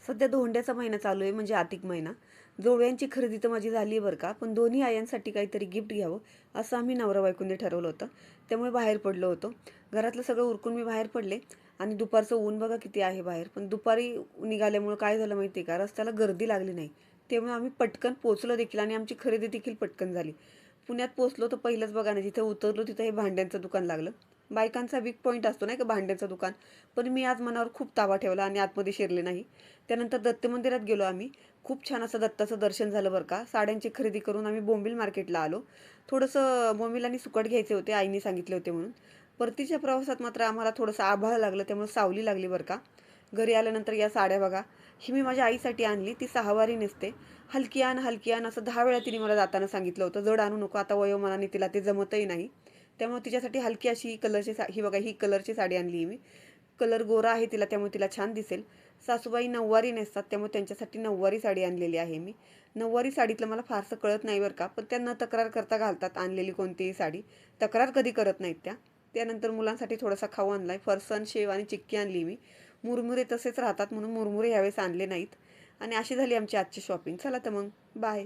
सध्या धोंड्याचा महिना चालू आहे म्हणजे अधिक महिना. जोडव्यांची खरेदी तर माझी झाली आहे बरं का, पण दोन्ही आयांसाठी काहीतरी गिफ्ट घ्यावं असं आम्ही नवरा-बायकोने ठरवलं होतं. त्यामुळे बाहेर पडलो होतो. घरातलं सगळं उरकून मी बाहेर पडले आणि दुपारचं ऊन बघा किती आहे बाहेर. पण दुपारी निघाल्यामुळं काय झालं माहिती आहे का, रस्त्याला गर्दी लागली नाही. त्यामुळे आम्ही पटकन पोहोचलो देखील आणि आमची खरेदी देखील पटकन झाली. पुण्यात पोहोचलो तर पहिलंच बघा ना, जिथे उतरलो तिथं हे भांड्यांचं दुकान लागलं. बायकांचा वीक पॉईंट असतो नाही का भांड्याचं दुकान. पण मी आज मनावर खूप ताबा ठेवला आणि आतमध्ये शिरले नाही. त्यानंतर दत्त मंदिरात गेलो आम्ही. खूप छान असं दत्ताचं दर्शन झालं बरं का. साड्यांची खरेदी करून आम्ही बोंबील मार्केटला आलो. थोडंसं बोंबील आणि सुकट घ्यायचे होते, आईने सांगितले होते म्हणून. परतीच्या प्रवासात मात्र आम्हाला थोडंसं आभाळ लागलं, त्यामुळे सावली लागली बरं का. घरी आल्यानंतर या साड्या बघा. ही मी माझ्या आईसाठी आणली. ती सहावारी नेसते. हलकी आण, हलकी आण असं 10 वेळा तिने मला जाताना सांगितलं होतं. जड आणू नको, आता वयोमानाने तिला ते जमतही नाही. त्यामुळे तिच्यासाठी हलकी अशी ही बघा, ही कलरची साडी आणली मी. कलर गोरा आहे तिला, त्यामुळे तिला छान दिसेल. सासूबाई नऊवारी नेसतात, त्यामुळे त्यांच्यासाठी नऊवारी साडी आणलेली आहे मी. नऊवारी साडीतलं मला फारसं कळत नाही बरं का, पण त्या न तक्रार करता घालतात आणलेली कोणतीही साडी. तक्रार कधी करत नाहीत त्या. त्यानंतर मुलांसाठी थोडासा खाऊ आणलाय. फरसाण, शेव आणि चिक्की आणली मी. मुरमुरे तसेच राहतात म्हणून मुरमुरे यावेळेस आणले नाहीत. आणि अशी झाली आमची आजची शॉपिंग. चला तर मग बाय.